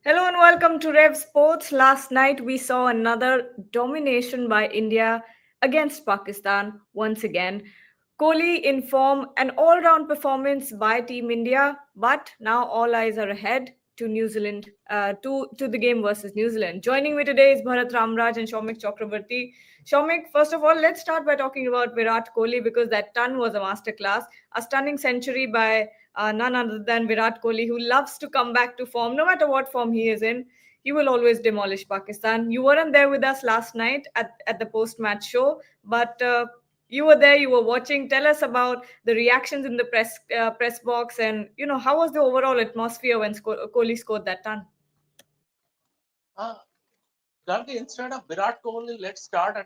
Hello and welcome to Rev Sports. Last night we saw another domination by India against Pakistan once again. Kohli in form, an all round performance by Team India, but now all eyes are ahead to New Zealand, to the game versus New Zealand. Joining me today is Bharat Ramraj and Shomik Chakrabarti. Shomik, first of all, let's start by talking about Virat Kohli because that ton was a masterclass. A stunning century by none other than Virat Kohli, who loves to come back to form, no matter what form he is in. He will always demolish Pakistan. You weren't there with us last night at the post match show, but you were there, you were watching. Tell us about the reactions in the press box, and how was the overall atmosphere when Kohli scored that ton. Uh, Gargi, instead of Virat Kohli, let's start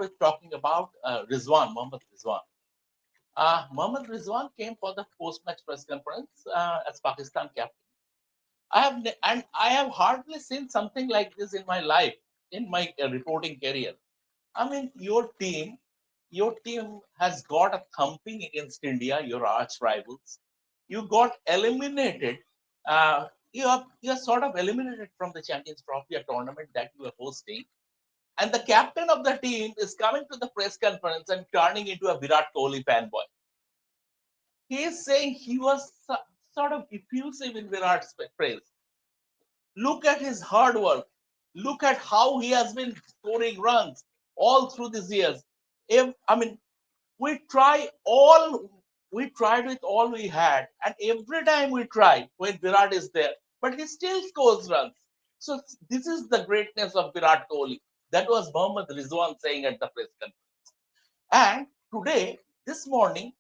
with talking about Rizwan, Mohammad Rizwan. Mohammad Rizwan came for the post-match press conference as Pakistan captain. I have hardly seen something like this in my life, in my reporting career. I mean, your team has got a thumping against India, your arch rivals. You got eliminated. You are sort of eliminated from the Champions Trophy, a tournament that you are hosting. And the captain of the team is coming to the press conference and turning into a Virat Kohli fanboy. He is saying he was sort of effusive in Virat's praise. Look at his hard work. Look at how he has been scoring runs all through these years. I mean, we try all we tried with all we had, and every time we try when Virat is there, but he still scores runs. So this is the greatness of Virat Kohli. That was Mohammad Rizwan saying at the press conference. And today, this morning,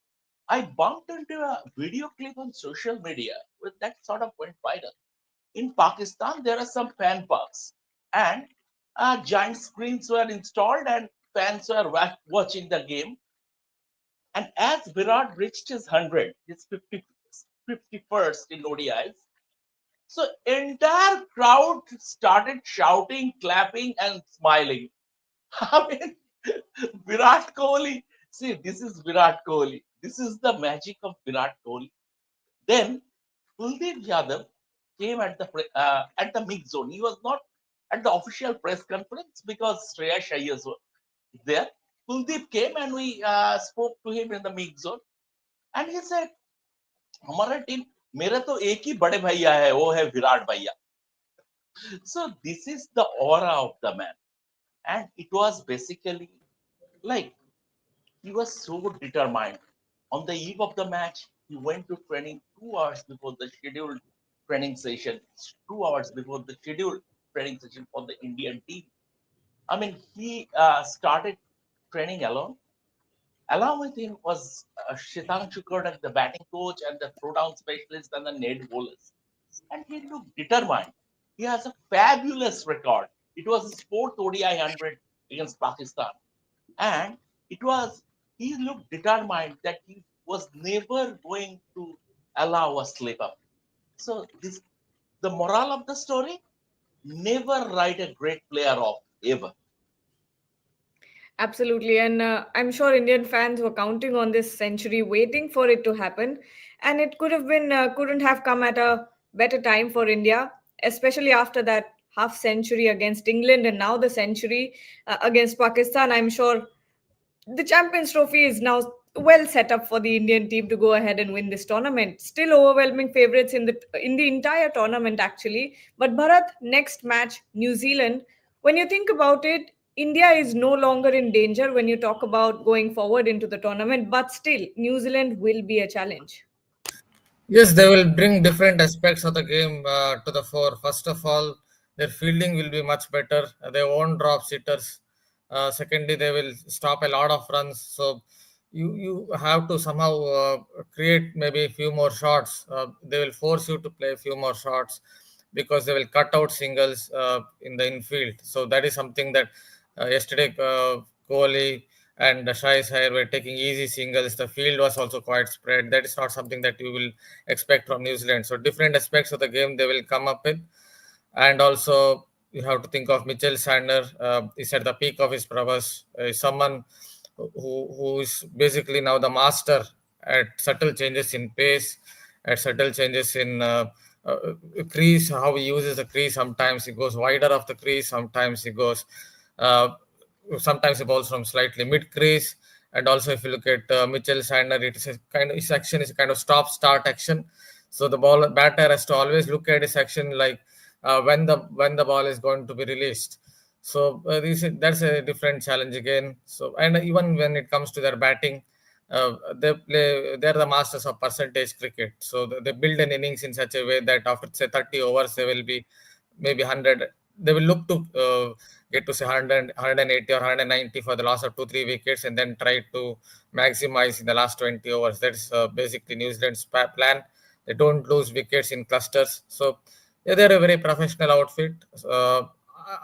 I bumped into a video clip on social media with that sort of went viral. In Pakistan, there are some fan parks, and giant screens were installed, and fans were watching the game. And as Virat reached his 100, his 51st in ODIs, so entire crowd started shouting, clapping, and smiling. I mean, Virat Kohli. See, this is Virat Kohli. This is the magic of Virat Kohli. Then Kuldeep Yadav came at the mix zone. He was not at the official press conference because Shreya Shayas was there. Kuldeep came and we spoke to him in the mix zone, and he said, "हमारा team मेरे तो एक ही बड़े भैया है, वो है विराट भैया." So this is the aura of the man, and it was basically like he was so determined. On the eve of the match, he went to training 2 hours before the scheduled training session, 2 hours before the scheduled training session for the Indian team. I mean, he started training alone. Along with him was Shitang Chukwudak, the batting coach and the throwdown specialist and the net bowlers. And he looked determined. He has a fabulous record. It was his fourth ODI 100 against Pakistan. And it was, he looked determined that he was never going to allow a slip up. So this, the moral of the story, never write a great player off, ever. Absolutely, and I'm sure Indian fans were counting on this century, waiting for it to happen, and it couldn't have come at a better time for India, especially after that half century against England, and now the century against Pakistan. I'm sure the Champions Trophy is now well set up for the Indian team to go ahead and win this tournament. Still overwhelming favorites in the entire tournament, actually. But Bharat, next match, New Zealand. When you think about it, India is no longer in danger when you talk about going forward into the tournament, but still, New Zealand will be a challenge. Yes, they will bring different aspects of the game to the fore. First of all, their fielding will be much better. They won't drop sitters. Secondly, they will stop a lot of runs. So you have to somehow create maybe a few more shots. They will force you to play a few more shots because they will cut out singles in the infield. So that is something that yesterday Kohli and Shai Sayer were taking easy singles. The field was also quite spread. That is not something that you will expect from New Zealand. So different aspects of the game they will come up with, and also you have to think of Mitchell Sander. Is at the peak of his prowess. Someone who is basically now the master at subtle changes in pace, at subtle changes in crease, how he uses the crease. Sometimes he goes wider of the crease, sometimes he goes, uh, sometimes he bowls from slightly mid crease. And also, if you look at Mitchell Sandner, it is a kind of his action is a kind of stop start action. So the ball batter has to always look at his action like when the ball is going to be released. So that's a different challenge again. So, and even when it comes to their batting, they're the masters of percentage cricket. So they build an innings in such a way that after say 30 overs, they will be maybe 100. They will look to get to say 100, 180 or 190 for the loss of 2 3 wickets, and then try to maximize in the last 20 overs. That's basically New Zealand's plan. They don't lose wickets in clusters. So yeah, they're a very professional outfit.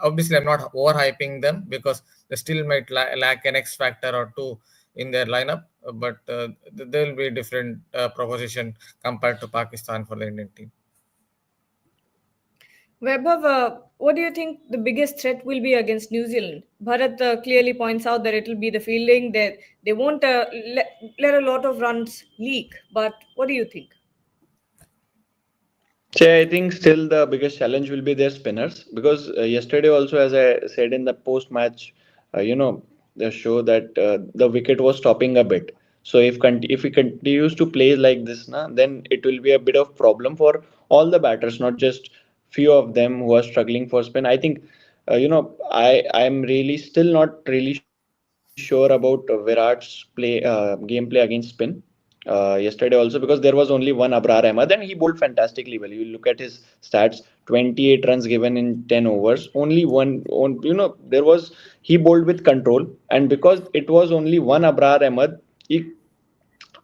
Obviously, I'm not overhyping them because they still might lack an X factor or two in their lineup, but there will be a different proposition compared to Pakistan for the Indian team. Vaibhav, what do you think the biggest threat will be against New Zealand? Bharat clearly points out that it will be the fielding. That they won't let a lot of runs leak. But what do you think? So I think still the biggest challenge will be their spinners because yesterday also, as I said in the post-match, the show that the wicket was stopping a bit. So if he continues to play like this, then it will be a bit of problem for all the batters, not just few of them who are struggling for spin. I think, I'm really still not really sure about Virat's gameplay against spin yesterday also, because there was only one Abrar Ahmed and he bowled fantastically well. You look at his stats: 28 runs given in 10 overs, only one on, there was he bowled with control, and because it was only one Abrar Ahmed, he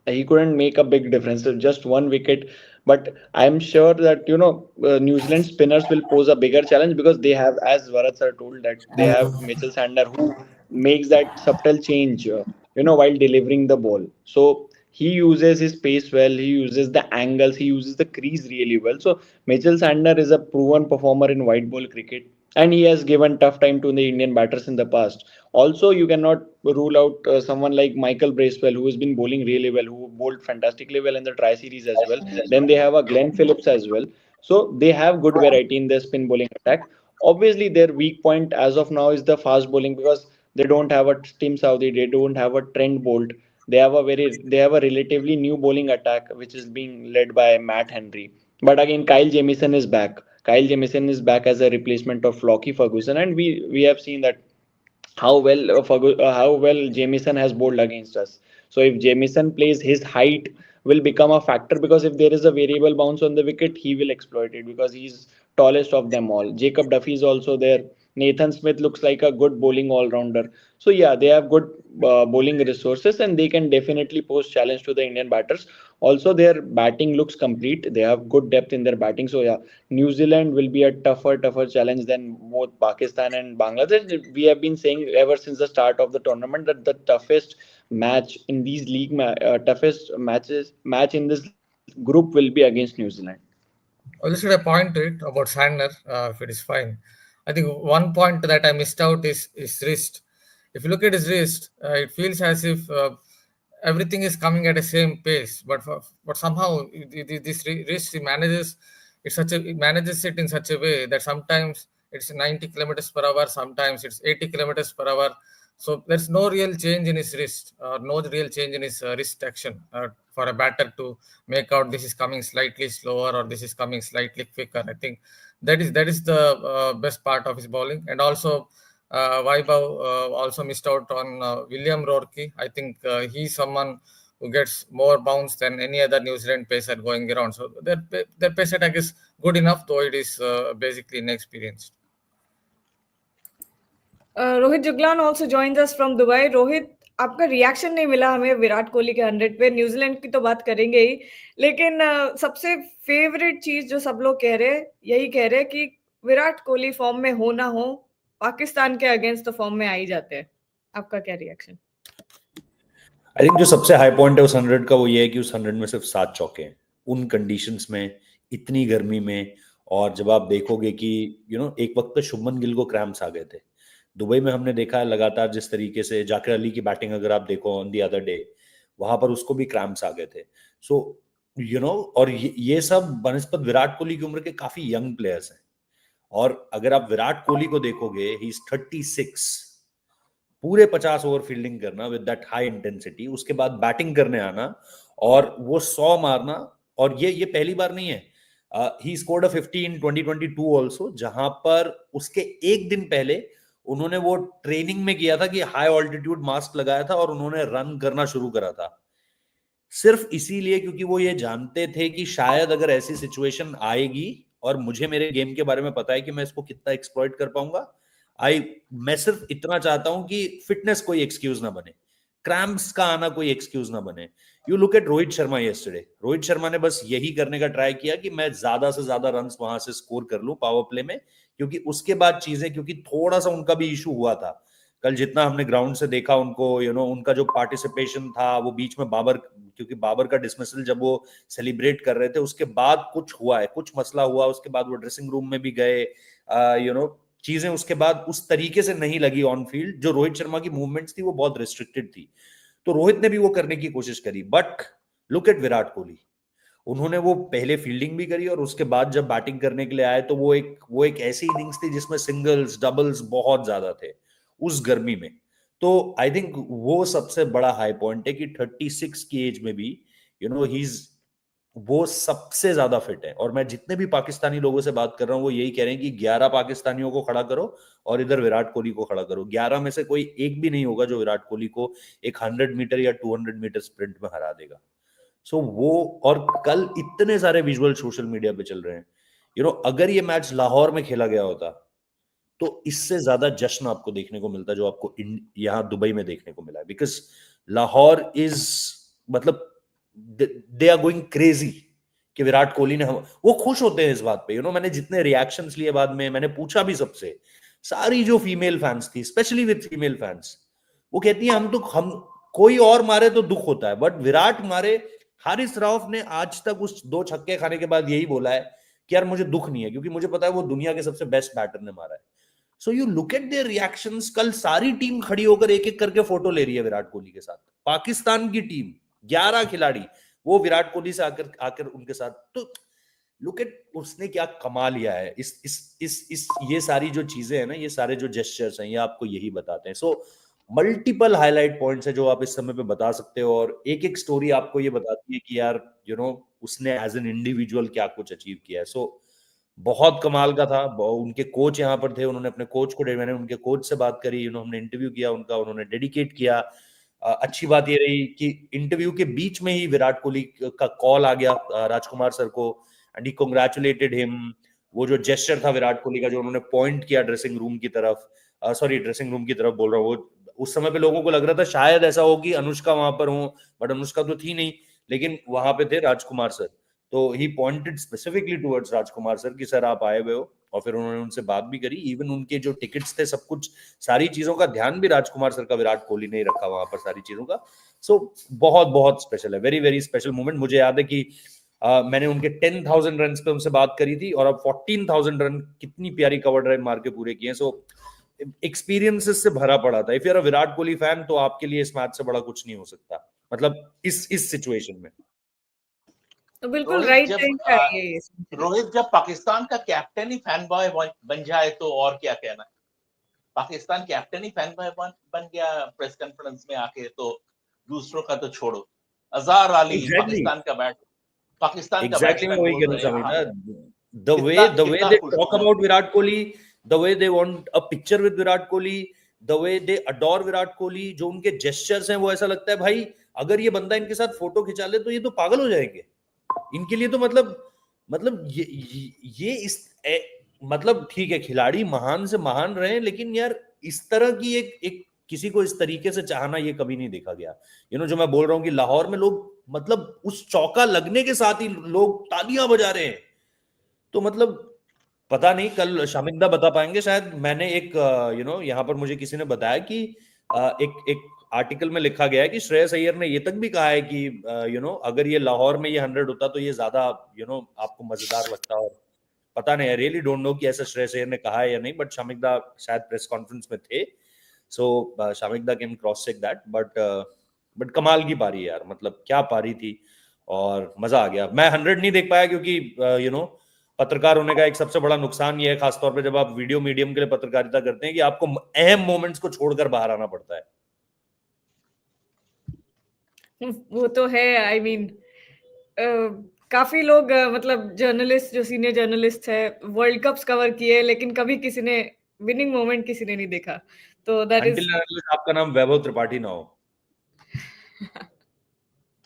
couldn't make a big difference. So just one wicket. But I'm sure that New Zealand spinners will pose a bigger challenge because they have, as Varat sir told, that they have Mitchell Sander who makes that subtle change, while delivering the ball. So he uses his pace well. He uses the angles. He uses the crease really well. So Mitchell Sander is a proven performer in white ball cricket, and he has given tough time to the Indian batters in the past. Also, you cannot rule out someone like Michael Bracewell, who has been bowling really well, who bowled fantastically well in the Tri Series as well. Then they have a Glenn Phillips as well. So they have good variety in their spin bowling attack. Obviously, their weak point as of now is the fast bowling because they don't have a Tim Southey, they don't have a Trent Bolt. They have a relatively new bowling attack which is being led by Matt Henry. But again, Kyle Jamieson is back. Kyle Jamieson is back as a replacement of Flocky Ferguson, and we have seen that how well Jamieson has bowled against us. So if Jamieson plays, his height will become a factor because if there is a variable bounce on the wicket, he will exploit it because he's tallest of them all. Jacob Duffy is also there. Nathan Smith looks like a good bowling all rounder. So yeah, they have good bowling resources and they can definitely pose challenge to the Indian batters. Also, their batting looks complete. They have good depth in their batting. So yeah, New Zealand will be a tougher challenge than both Pakistan and Bangladesh. We have been saying ever since the start of the tournament that the toughest match in these toughest match in this group will be against New Zealand. Well, just a point to it about Sandner, if it is fine. I think one point that I missed out is his wrist. If you look at his wrist, it feels as if everything is coming at the same pace, but somehow this wrist he manages it in such a way that sometimes it's 90 kilometers per hour, sometimes it's 80 kilometers per hour. So there's no real change in his wrist, no real change in his wrist action for a batter to make out this is coming slightly slower or this is coming slightly quicker. I think that is the best part of his bowling. And also, Vaibhav also missed out on William Rourke. I think he's someone who gets more bounce than any other New Zealand pacer going around. So their pace attack is good enough, though it is basically inexperienced. Rohit Juglan also joins us from Dubai. Rohit, आपका reaction नहीं मिला हमें विराट कोहली के 100 पे. New Zealand की तो बात करेंगे ही, लेकिन सबसे फेवरेट चीज जो सब लोग कह रहे हैं, यही कह रहे हैं कि विराट कोहली फॉर्म में हो ना हो, पाकिस्तान के अगेंस्ट तो फॉर्म में आ ही जाते हैं. आपका क्या रिएक्शन? आई थिंक जो सबसे हाई पॉइंट है उस 100 का वो ये है कि उस 100 में सिर्फ 7 चौके हैं उन कंडीशंस में, इतनी गर्मी में. और जब आप देखोगे कि एक वक्त पे शुभमन गिल को क्रैम्प्स आ गए थे. दुबई में हमने देखा है लगातार जिस तरीके से जाकिर अली की बैटिंग अगर आप देखो ऑन दी अदर डे, वहां पर उसको भी क्रैम्प्स आ गए थे. सो और ये सब बनस्पत विराट कोहली की उम्र के काफी यंग प्लेयर्स हैं। और अगर आप विराट कोहली को देखोगे, ही इज 36, पूरे 50 ओवर फील्डिंग करना विद दैट हाई इंटेंसिटी, उसके बाद बैटिंग करने आना और वो 100 मारना। और ये पहली बार नहीं है, he scored a 50 in 2022 also, जहां पर उसके एक दिन पहले उन्होंने वो ट्रेनिंग में किया था कि हाई ऑल्टीट्यूड मास्क लगाया था और उन्होंने रन करना शुरू करा था, सिर्फ इसीलिए क्योंकि वो ये जानते थे कि शायद अगर ऐसी सिचुएशन आएगी और मुझे मेरे गेम के बारे में पता है कि मैं इसको कितना एक्सप्लॉइट कर पाऊंगा, आई मैं सिर्फ इतना चाहता हूं कि फिटनेस कोई एक्सक्यूज ना बने, क्रैम्प्स का आना कोई एक्सक्यूज ना बने। You look at Rohit Sharma yesterday, Rohit Sharma ने बस यही करने का ट्राई किया कि मैं ज्यादा से ज्यादा रन्स वहां से स्कोर कर लूं पावर प्ले में, क्योंकि उसके बाद चीजें, क्योंकि थोड़ा सा उनका भी इशू हुआ था कल, जितना हमने ग्राउंड से देखा उनको, उनका जो पार्टिसिपेशन था वो बीच में बाबर, क्योंकि बाबर का डिसमिसल जब वो सेलिब्रेट कर रहे थे उसके बाद कुछ हुआ है, कुछ मसला हुआ, उसके बाद वो ड्रेसिंग रूम में भी गए, चीजें उसके बाद उस तरीके से नहीं लगी ऑन फील्ड, जो रोहित शर्मा की मूवमेंट्स थी वो बहुत रिस्ट्रिक्टेड थी, तो रोहित ने भी वो करने की कोशिश करी। But look at Virat Kohli, उन्होंने वो पहले फील्डिंग भी करी और उसके बाद जब बैटिंग करने के लिए आए तो वो एक ऐसी इनिंग्स थी जिसमें सिंगल्स डबल्स बहुत ज्यादा थे उस गर्मी में। तो आई थिंक वो सबसे बड़ा हाई पॉइंट है कि 36 की एज में भी ही इज, वो सबसे ज्यादा फिट है। और मैं जितने भी पाकिस्तानी लोगों से बात कर रहा हूं वो यही कह रहे हैं कि 11 पाकिस्तानियों को खड़ा करो और इधर विराट कोहली को खड़ा करो, 11 में से कोई एक भी नहीं होगा जो विराट कोहली को एक 100 मीटर या 200 मीटर स्प्रिंट में हरा देगा। सो वो, और कल इतने सारे विजुअल सोशल मीडिया पे चल रहे हैं, अगर ये मैच लाहौर में खेला गया होता तो इससे ज्यादा जश्न आपको देखने को मिलता जो आपको यहां दुबई में देखने को मिला है, बिकॉज लाहौर इज, मतलब दे आर गोइंग क्रेजी कि विराट कोहली ने, हम वो खुश होते हैं इस बात पे। मैंने जितने रिएक्शंस लिए बाद में, मैंने पूछा भी सबसे, सारी जो फीमेल फैंस थी, स्पेशली विद फीमेल फैंस, वो कहती है हम कोई और मारे तो दुख होता है, बट विराट मारे। हारिस राउफ ने आज तक उस 2 छक्के खाने के बाद यही बोला है कि यार मुझे दुख नहीं है, क्योंकि मुझे पता है वो दुनिया के सबसे बेस्ट बैटर ने मारा है। So you look at there reactions, कल सारी टीम खड़ी होकर एक एक करके फोटो ले रही है विराट कोहली के साथ, पाकिस्तान की टीम 11 खिलाड़ी, वो विराट कोहली से आकर आकर उनके साथ। तो लुक एट उसने क्या कमा लिया है, इस ये सारी जो चीजें हैं ना, ये सारे जो जेस्चर्स हैं, ये आपको यही बताते हैं। सो मल्टीपल हाईलाइट पॉइंट्स है जो आप इस समय पे बता सकते हो, और एक एक स्टोरी आपको ये बताती है कि यार उसने एज एन इंडिविजुअल क्या कुछ अचीव किया है। सो बहुत कमाल का था। उनके कोच यहाँ पर थे, उन्होंने अपने कोच को, मैंने उनके कोच से बात करी, हमने इंटरव्यू किया उनका, उन्होंने डेडिकेट किया। अच्छी बात ये रही कि इंटरव्यू के बीच में ही विराट कोहली का कॉल आ गया राजकुमार सर को, एंड ही कांग्रेचुलेटेड हिम। वो जो जेस्चर था विराट कोहली का, जो उन्होंने पॉइंट किया ड्रेसिंग रूम की तरफ, सॉरी ड्रेसिंग रूम की तरफ बोल रहा हूँ, वो उस समय पे लोगों को लग रहा था शायद ऐसा हो कि अनुष्का वहां पर हो, बट अनुष्का तो थी नहीं, लेकिन वहां पे थे राजकुमार सर। तो ही पॉइंटेड स्पेसिफिकली टुवर्ड्स राजकुमार सर कि सर आप आए हुए हो, और फिर उन्होंने उनसे बात भी करी। इवन उनके जो टिकट्स थे, सब कुछ, सारी चीजों का ध्यान भी राजकुमार सर का विराट कोहली ने रखा वहां पर, सारी चीजों का। सो बहुत बहुत स्पेशल है, वेरी वेरी स्पेशल मोमेंट। मुझे याद है कि मैंने उनके 10,000 रन पे उनसे बात करी थी, और अब 14,000 रन कितनी प्यारी कवर ड्राइव मार के पूरे किए। सो एक्सपीरियंसेस से भरा पड़ा था। If you are a Virat Kohli fan, तो आपके लिए इस मैच से बड़ा कुछ नहीं हो सकता, मतलब इस सिचुएशन में। तो बिल्कुल रोहित राइट जब टाइम पे आई है ये सेंचुरी। रोहित जब पाकिस्तान का कैप्टन ही फैन बॉय बन जाए तो और क्या कहना है। पाकिस्तान कैप्टन ही फैन बॉय बन गया प्रेस कॉन्फ्रेंस में आके, तो दूसरों का तो छोड़ो। अजहर अली एग्जैक्टली, पाकिस्तान का एग्जैक्टली मैं बैट्समैन वही बोल कह रहा हूँ रहे हैं, हाँ, समीता। द वे कितना दे खुश टॉक हुए अबाउट होंगे। Virat Kohli, the way they want a picture with Virat Kohli, the way they adore Virat Kohli, जो उनके जेस्चर्स हैं, वो ऐसा लगता है भाई अगर ये बंदा इनके साथ फोटो खिंचा ले तो ये तो पागल हो जाएंगे। इनके लिए तो मतलब ये मतलब ठीक है, खिलाड़ी महान से महान रहे, लेकिन यार इस तरह की एक किसी को इस तरीके से चाहना ये कभी नहीं देखा गया। जो मैं बोल रहा हूँ कि लाहौर में लोग, मतलब उस चौका लगने के साथ ही लोग तालियां बजा रहे हैं। तो मतलब पता नहीं, कल शामिंदा बता पाएंगे शायद। मैंने एक यहाँ पर मुझे किसी ने बताया कि एक आर्टिकल में लिखा गया है कि श्रेयस अय्यर ने ये तक भी कहा है कि अगर ये लाहौर में ये 100 होता तो ये ज्यादा आपको मजेदार लगता। और पता नहीं, आई रियली डोंट नो कि ऐसा श्रेयस अय्यर ने कहा है या नहीं, बट शामिंदा शायद प्रेस कॉन्फ्रेंस में थे। So Shaminda can cross check that, but कमाल की पारी है यार, मतलब क्या पारी थी। और मजा आ गया। मैं 100 नहीं देख पाया क्योंकि पत्रकार होने का एक सबसे बड़ा नुकसान ये है, खासतौर पे जब आप वीडियो मीडियम के लिए पत्रकारिता करते हैं, कि आपको अहम मोमेंट्स को छोड़कर बाहर आना पड़ता है। वो तो है। आई मीन काफी लोग मतलब जर्नलिस्ट जो सीनियर जर्नलिस्ट है वर्ल्ड कप्स कवर किए, लेकिन कभी किसी ने विनिंग मोमेंट किसी ने नहीं देखा। तो दैट इज अनटिल आपका नाम वैभव त्रिपाठी ना हो।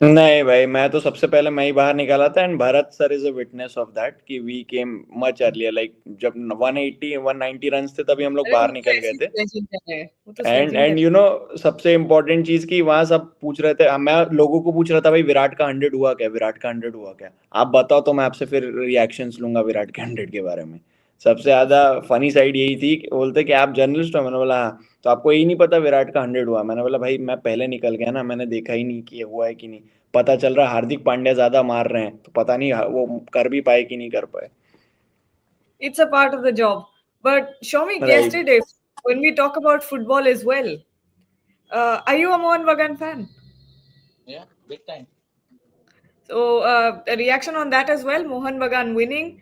नहीं भाई, मैं तो सबसे पहले मैं ही बाहर निकाला था, and Bharat sir is a witness of that कि we came much earlier, like जब 180 190 रन्स थे तभी हम लोग अरे वो बाहर तो निकल ऐसे गए ही थे। स्लेजिंग कर रहे हैं, वो तो एंड स्लेजिंग कर एंड सबसे इम्पोर्टेंट चीज की वहां सब पूछ रहे थे, मैं लोगों को पूछ रहा था भाई विराट का 100 हुआ क्या, विराट का 100 हुआ क्या, आप बताओ तो मैं आपसे फिर रिएक्शंस लूंगा विराट के 100 के बारे में। सबसे ज्यादा फनी साइड यही थी कि बोलते कि आप जर्नलिस्ट हो, मैंने बोला हाँ, तो आपको यही नहीं पता विराट का 100 हुआ। मैंने बोला भाई मैं पहले निकल गया ना, मैंने देखा ही नहीं कि ये हुआ है कि नहीं। पता चल रहा है हार्दिक पांड्या ज्यादा मार रहे हैं, तो पता नहीं वो कर भी पाए कि नहीं कर पाए। It's a part of the job. But Shomik, right. yesterday, when we talk about football as well, are you a Mohun Bagan fan? Yeah, big time. So, a reaction on that as well. Mohun Bagan winning,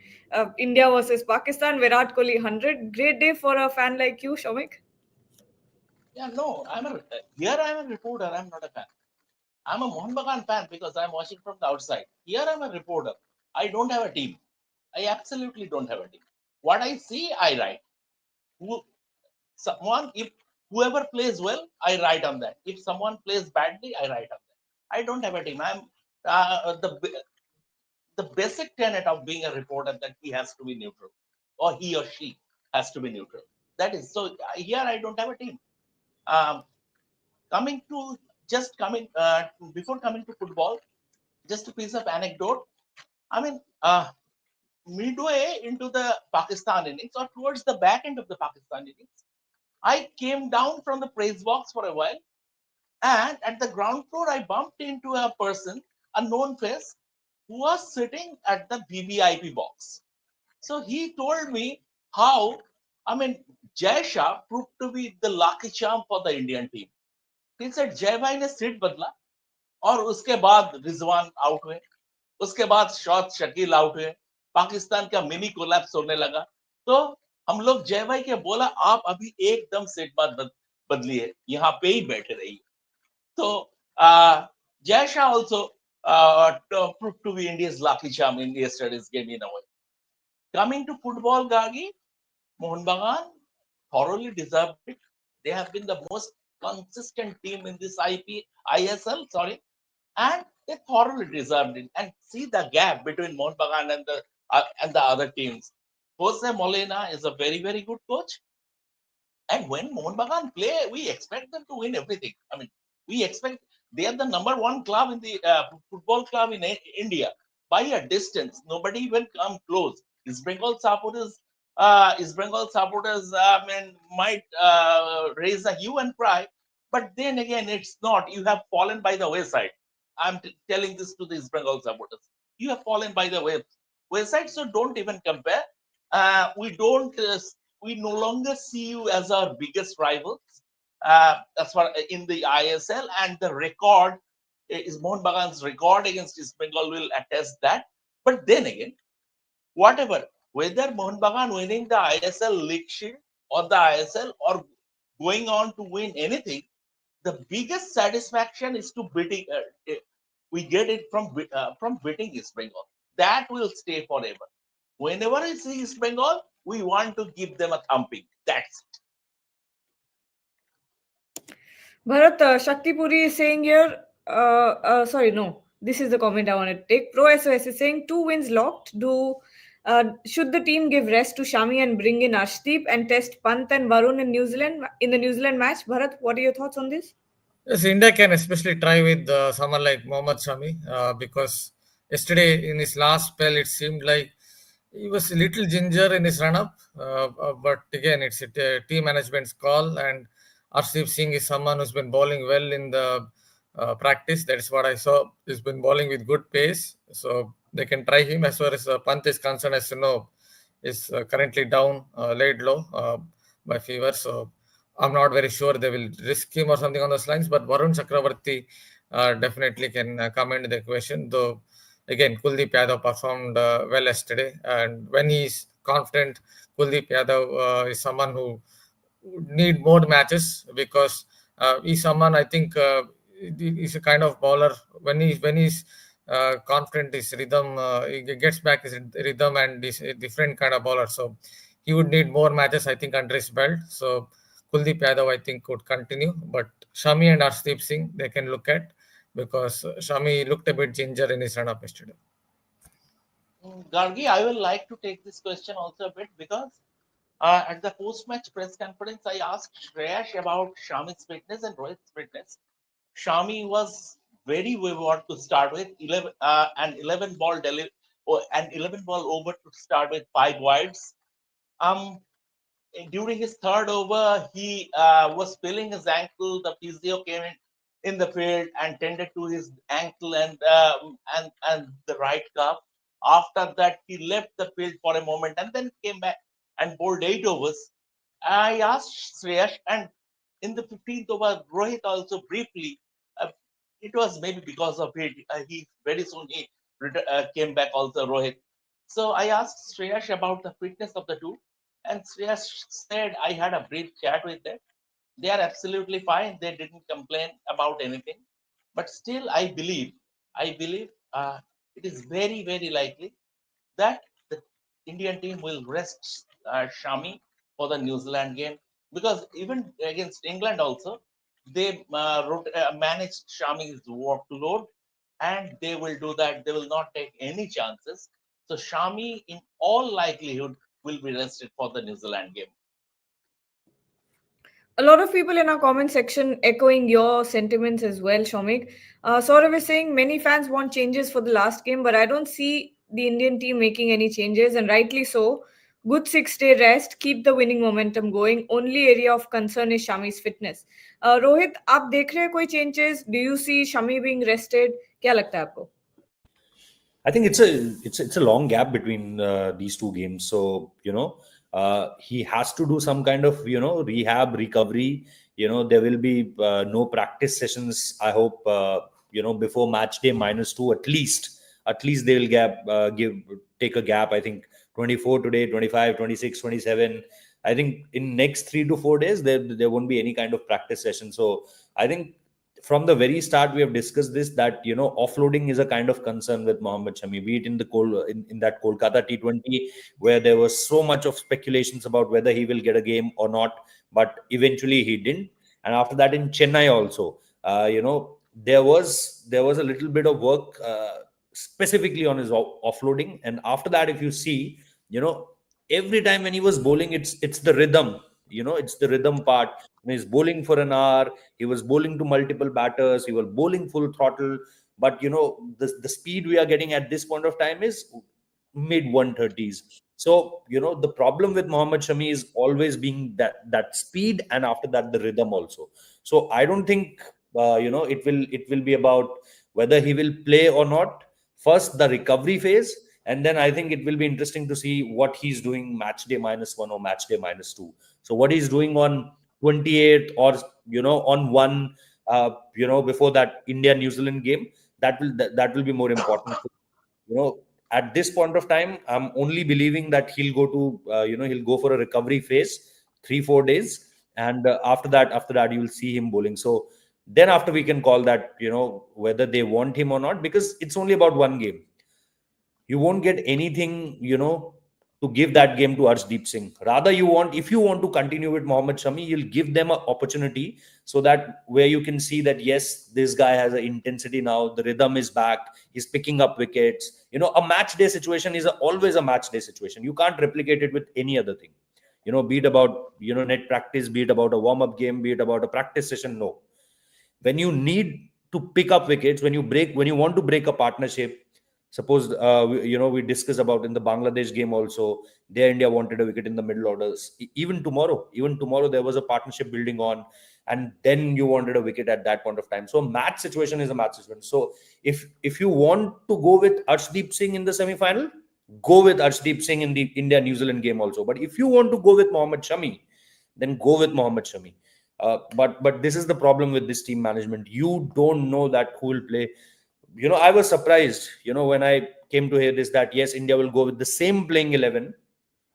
India versus Pakistan, Virat Kohli 100. Great day for a fan like you, Shomik. Yeah, no, I'm a reporter. I'm not a fan. I'm a Mohun Bagan fan because I'm watching from the outside. Here I'm a reporter. I don't have a team. I absolutely don't have a team. What I see, I write. Who, someone, if whoever plays well, I write on that. If someone plays badly, I write on that. I don't have a team. I'm the basic tenet of being a reporter that he has to be neutral, or he or she has to be neutral. That is so. Here I don't have a team. Um, coming to just coming before coming to football, just a piece of anecdote. I mean, midway into the Pakistan innings or towards the back end of the Pakistan innings, I came down from the praise box for a while, and at the ground floor, I bumped into a person, a known face, who was sitting at the VVIP box. So he told me how, I mean, Jai Shah proved to be the lucky charm for the Indian team. He said जय भाई ने seat बदला और उसके बाद Rizwan out हुए, उसके बाद शॉट शकील आउट हुए, पाकिस्तान का मिनी कोलैप्स होने लगा। तो हम लोग जय भाई के बोला आप अभी एकदम सीट बात बदलिए, यहाँ पे ही बैठे रहिए। तो Jai Shah also proved to be India's lucky charm in yesterday's game in a way. Coming to football, Gagi, Mohun Bagan thoroughly deserved it. They have been the most consistent team in this ISL, sorry, and they thoroughly deserved it. And see the gap between Mohun Bagan and the other teams. Jose Molina is a very very good coach, and when Mohun Bagan play, we expect them to win everything. I mean, we expect they are the number one club in the football club in India by a distance. Nobody even come close. East Bengal supporters, I mean, might raise a hue and cry, but then again, it's not. You have fallen by the wayside. I'm telling this to the East Bengal supporters. You have fallen by the wayside, so don't even compare. We don't we no longer see you as our biggest rivals as far in the ISL, and the record is Mohun Bagan's record against East Bengal will attest that. But then again, whatever, whether Mohun Bagan winning the ISL League Shield or the ISL or going on to win anything, the biggest satisfaction is to beating. We get it from beating East Bengal. That will stay forever. Whenever we see East Bengal, we want to give them a thumping. That's it. Bharat, Shakti Puri is saying here, sorry, no, this is the comment I wanted to take. Pro SOS is saying 2 wins locked. Should the team give rest to Shami and bring in Arshdeep and test Pant and Varun in New Zealand in the New Zealand match? Bharat, what are your thoughts on this? Yes, India can especially try with someone like Mohammad Shami because yesterday in his last spell it seemed like he was a little ginger in his run-up, but again it's a team management's call. And Arshdeep Singh is someone who's been bowling well in the practice. That's what I saw. He's been bowling with good pace, so they can try him. As far as Pant is concerned, as you know, is currently down, laid low by fever. So I'm not very sure they will risk him or something on those lines. But Varun Chakravarti definitely can come into the equation. Though again, Kuldeep Yadav performed well yesterday, and when he's confident, Kuldeep Yadav is someone who would need more matches, because he's someone, I think, he's a kind of bowler. When he's confident, his rhythm, he gets back his rhythm, and he's a different kind of bowler. So he would need more matches, I think, under his belt. So Kuldeep Yadav, I think, could continue, but Shami and Arshdeep Singh they can look at, because Shami looked a bit ginger in his run up yesterday. Gargi, I will like to take this question also a bit because at the post-match press conference, I asked Shreyash about Shami's fitness and Rohit's fitness. Shami was very wayward to start with, 11 and 11 ball an 11 ball over to start with 5 wides. Um, During his third over, he was feeling his ankle. The physio came in the field and tended to his ankle and the right calf. After that, he left the field for a moment and then came back and bowled 8 overs. I asked Shreyash, and in the 15th over, Rohit also briefly. Uh, it was maybe because of it. He very soon he came back also Rohit. So I asked Shreyash about the fitness of the two, and Shreyash said I had a brief chat with them. They are absolutely fine. They didn't complain about anything. But still, I believe it is very, very likely that the Indian team will rest Shami for the New Zealand game, because even against England also they managed Shami's workload, and they will do that. They will not take any chances. So Shami, in all likelihood, will be rested for the New Zealand game. A lot of people in our comment section echoing your sentiments as well, Shomik. Saurav is saying many fans want changes for the last game, but I don't see the Indian team making any changes, and rightly so. Good 6 day rest, keep the winning momentum going. Only area of concern is Shami's fitness. Rohit, आप देख रहे हैं कोई changes? Do you see Shami being rested? क्या लगता है आपको? I think it's a long gap between these two games. So he has to do some kind of rehab recovery. There will be no practice sessions. I hope before match day -2 at least. At least they will take a gap. I think 24 today, 25, 26, 27. I think in next 3 to 4 days there won't be any kind of practice session. So I think from the very start we have discussed this, that offloading is a kind of concern with Mohammad Shami, be it in that Kolkata T20, where there was so much of speculations about whether he will get a game or not, but eventually he didn't. And after that in Chennai also, there was a little bit of work specifically on his offloading. And after that, if you see, every time when he was bowling, it's the rhythm, it's the rhythm part. When he's bowling for an hour, he was bowling to multiple batters, he was bowling full throttle. But the speed we are getting at this point of time is mid 130s. So the problem with Mohammad Shami is always being that speed, and after that the rhythm also. So I don't think it will be about whether he will play or not. First the recovery phase, and then I think it will be interesting to see what he's doing match day -1 or match day -2. So what he's doing on 28th, or on one before that India New Zealand game, that will be more important. At this point of time, I'm only believing that he'll go for a recovery phase, 3 4 days, and after that you will see him bowling. So then after we can call that, whether they want him or not, because it's only about one game. You won't get anything, to give that game to Arshdeep Singh. Rather, if you want to continue with Mohammad Shami, you'll give them an opportunity, so that where you can see that, yes, this guy has an intensity now, the rhythm is back, he's picking up wickets. A match day situation is always a match day situation. You can't replicate it with any other thing. Be it about, net practice, be it about a warm-up game, be it about a practice session. No. When you need to pick up wickets, when you want to break a partnership, suppose we discussed about in the Bangladesh game also, there India wanted a wicket in the middle orders. Even tomorrow there was a partnership building on, and then you wanted a wicket at that point of time. So match situation is a match situation. So if you want to go with Arshdeep Singh in the semi-final, go with Arshdeep Singh in the India New Zealand game also. But if you want to go with Mohammad Shami, then go with Mohammad Shami. But this is the problem with this team management. You don't know that who will play. I was surprised, when I came to hear this, that yes, India will go with the same playing 11.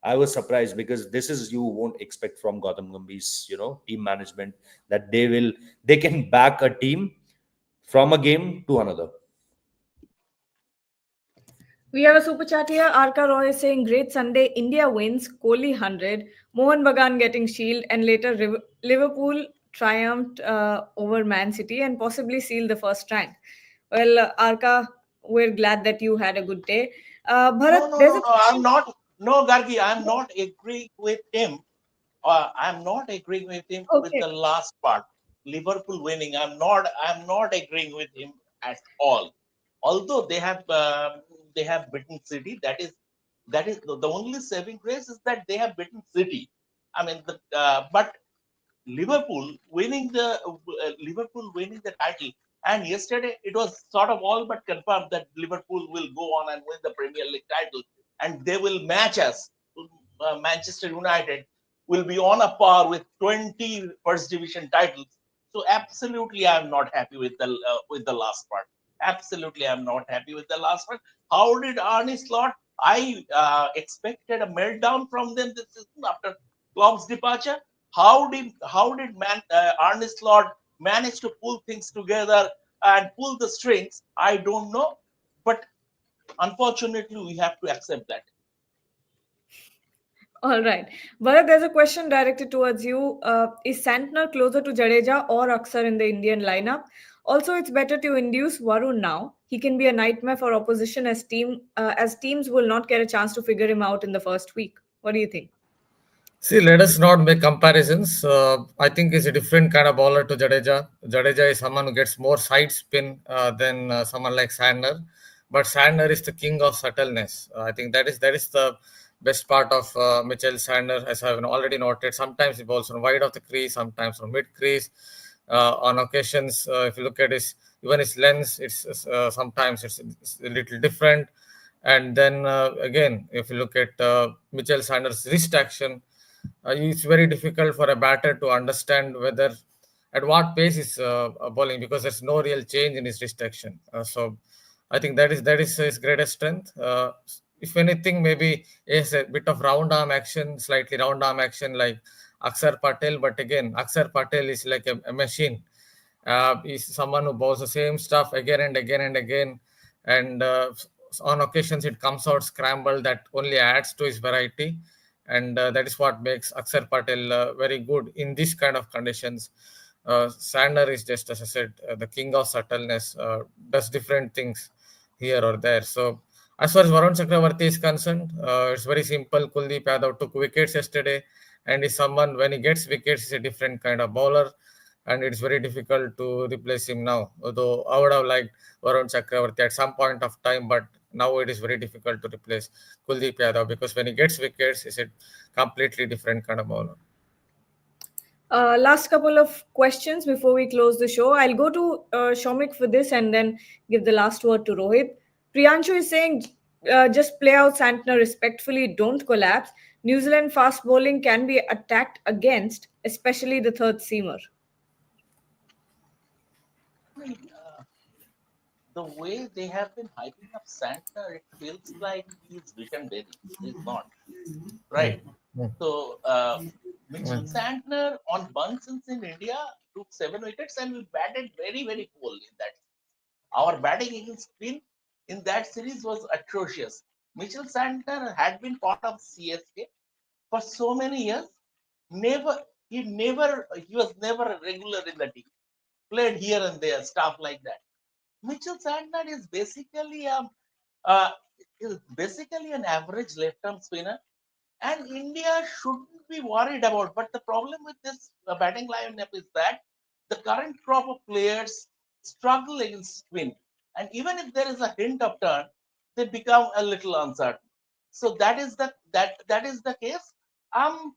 I was surprised because this is, you won't expect from Gautam Gambhir's, team management, that they can back a team from a game to another. We have a super chat here. Arka Roy is saying, Great Sunday, India wins, Kohli 100, Mohun Bagan getting shield, and later Liverpool triumphed over Man City and possibly sealed the first rank. Well, Arka, we're glad that you had a good day. No, Bharat, no, there's no, a no. I'm question. not. No, Gargi, I'm not agreeing with him. I'm not agreeing with him with Okay. the last part. Liverpool winning. I'm not agreeing with him at all. Although they have beaten City. That is the only saving grace is that they have beaten City. I mean, but Liverpool winning the title. And yesterday it was sort of all but confirmed that Liverpool will go on and win the Premier League title, and they will match us. Manchester United will be on a par with 20 First Division titles. So absolutely, I'm not happy with the last part. Absolutely, I'm not happy with the last part. How did Arne Slot? I expected a meltdown from them this season after Klopp's departure. How did Arne Slot manage to pull things together and pull the strings? I don't know, but unfortunately, we have to accept that. All right. Bharat, there's a question directed towards you. Is Santner closer to Jadeja or Aksar in the Indian lineup? Also, it's better to induce Varun now. He can be a nightmare for opposition as teams will not get a chance to figure him out in the first week. What do you think? See, let us not make comparisons. I think he's a different kind of bowler to Jadeja. Jadeja is someone who gets more side spin than someone like Sandner, but Sandner is the king of subtleness. I think that is the best part of Mitchell Sandner, as I've already noted. Sometimes he bowls from wide of the crease, sometimes from mid crease. On occasions, if you look at his lens, it's sometimes it's a little different. And then again, if you look at Mitchell Sanders' wrist action, it's very difficult for a batter to understand whether at what pace is bowling, because there's no real change in his wrist action. So I think that is his greatest strength. If anything, maybe is a bit of round arm action, slightly round arm action like Akshar Patel. But again, Akshar Patel is like a machine. He's someone who bowls the same stuff again and again and again, and on occasions it comes out scrambled. That only adds to his variety, and that is what makes Akshar Patel very good in this kind of conditions. Sander is just, as I said, the king of subtleness, does different things here or there. So, as far as Varun Chakravarti is concerned, it's very simple. Kuldeep Yadav took wickets yesterday, and is someone, when he gets wickets, is a different kind of bowler, and it's very difficult to replace him now. Although I would have liked Varun Chakravarti at some point of time, but now it is very difficult to replace Kuldeep Yadav, because when he gets wickets, it's a completely different kind of bowler. Last couple of questions before we close the show. I'll go to Shomik for this and then give the last word to Rohit. Priyanshu is saying, just play out Santner respectfully, don't collapse. New Zealand fast bowling can be attacked against, especially the third seamer. I mean, the way they have been hyping up Santner, it feels like he's Vishan. He's not, Mm, right? mm, So Mitchell mm. Santner on bunts in India took 7 wickets, and we batted very, very poorly in that. Our batting against spin in that series was atrocious. Mitchell Santner had been part of CSK for so many years. He was never a regular in the team. Played here and there, stuff like that. Mitchell Santner uh, is basically an average left-arm spinner, and India shouldn't be worried about. But the problem with this batting lineup is that the current crop of players struggle against spin, and even if there is a hint of turn, they become a little uncertain. So that is the case. Um,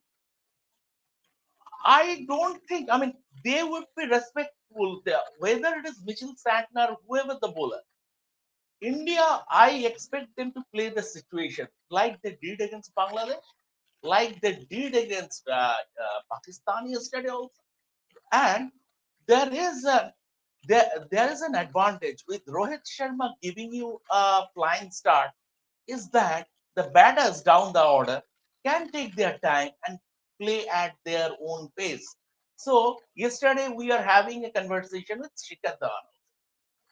I don't think. I mean, they would be respectful there, whether it is Mitchell Santner, whoever the bowler. India, I expect them to play the situation like they did against Bangladesh, like they did against Pakistan yesterday also. And there is a there is an advantage with Rohit Sharma giving you a flying start is that the batters down the order can take their time and play at their own pace. So yesterday we are having a conversation with Shikhar Dhawan,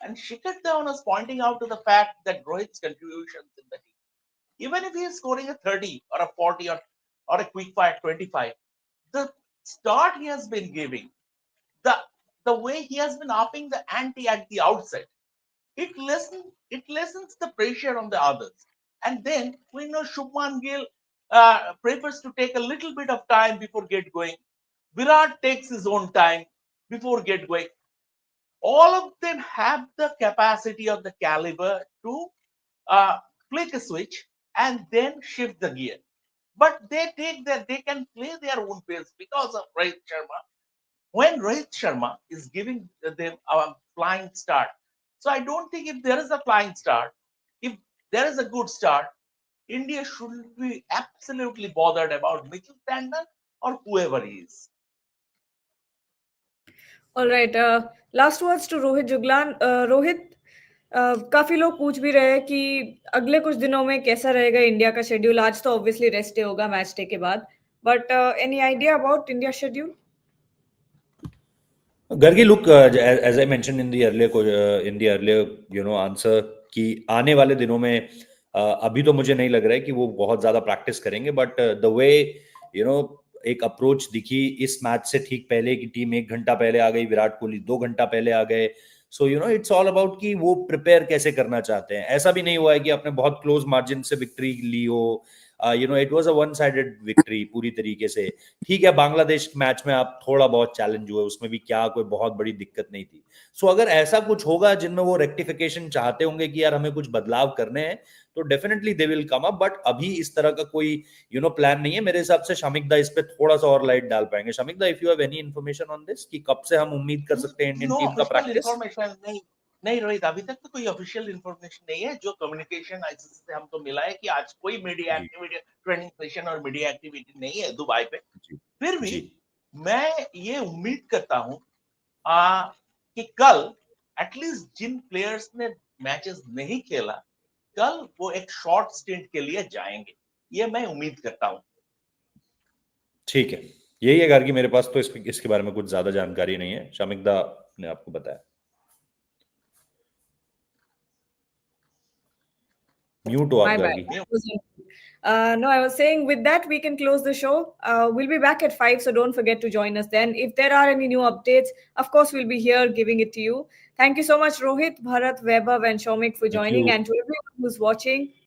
and Shikhar Dhawan was pointing out to the fact that Rohit's contributions in the team, even if he is scoring a 30 or a 40 or a quick fire 25, the start he has been giving, the the way he has been upping the ante at the outset, it lessens the pressure on the others. And then we know Shubman Gill prefers to take a little bit of time before get going. Virat takes his own time before get going. All of them have the capacity of the caliber to uh, flick a switch and then shift the gear. But they can play their own pace because of Rohit Sharma. When Rohit Sharma is giving them a flying start, so I don't think if there is a flying start, if there is a good start, India shouldn't be absolutely bothered about Mitchell Santner or whoever he is. All right. Last words to Rohit Juglan. Rohit, काफी लोग पूछ भी रहे हैं कि अगले कुछ दिनों में कैसा रहेगा इंडिया का शेड्यूल. आज तो ऑब्वियसली रेस्ट डे होगा मैच डे के बाद, but any idea about India schedule? Gargi, look, as I mentioned in the earlier answer, कि आने वाले दिनों में अभी तो मुझे नहीं लग रहा है कि वो बहुत ज्यादा प्रैक्टिस करेंगे, बट द वे एक अप्रोच दिखी इस मैच से ठीक पहले की टीम 1 घंटा पहले आ गई, विराट कोहली 2 घंटा पहले आ गए. सो इट्स ऑल अबाउट कि वो प्रिपेयर कैसे करना चाहते हैं. ऐसा भी नहीं हुआ है कि आपने बहुत क्लोज मार्जिन से विक्ट्री ली हो. It was a one sided victory पूरी तरीके से. ठीक है, बांग्लादेश मैच में आप थोड़ा बहुत चैलेंज हुए, उसमें भी क्या कोई बहुत बड़ी दिक्कत नहीं थी. सो अगर ऐसा कुछ होगा जिनमें वो रेक्टिफिकेशन चाहते होंगे कि यार हमें कुछ बदलाव करने हैं, तो definitely they will come up. But अभी इस तरह का कोई प्लान नहीं है मेरे हिसाब से. शामिक दा इस पे थोड़ा सा और लाइट डाल पाएंगे. शामिक दा, if you have any information on this कि कब से हम उम्मीद कर सकते हैं इंडियन नो टीम का ऑफिशियल प्रैक्टिस? इंफॉर्मेशन नहीं रोहित, अभी तक तो कोई ऑफिशियल इंफॉर्मेशन नहीं है. जो कम्युनिकेशन आईसीसी से हमको मिला है कि आज कोई मीडिया जी एक्टिविटी, ट्रेनिंग सेशन और मीडिया एक्टिविटी नहीं है दुबई पे. जी फिर भी जी मैं ये उम्मीद करता हूं कि कल एटलीस्ट जिन प्लेयर्स ने मैचेस नहीं खेला, कल वो एक शॉर्ट स्टिंट के लिए जाएंगे, ये मैं उम्मीद करता हूं. ठीक है, यही है गार्गी. मेरे पास तो इसके बारे में कुछ ज्यादा जानकारी नहीं है. शामिक दा ने आपको बताया. म्यूट हो आप My bad. Gargi. No, I was saying with that, we can close the show. We'll be back at 5, so don't forget to join us then. If there are any new updates, of course, we'll be here giving it to you. Thank you so much, Rohit, Bharat, Vaibhav, and Shomik for Thank joining. you. And to everyone who's watching,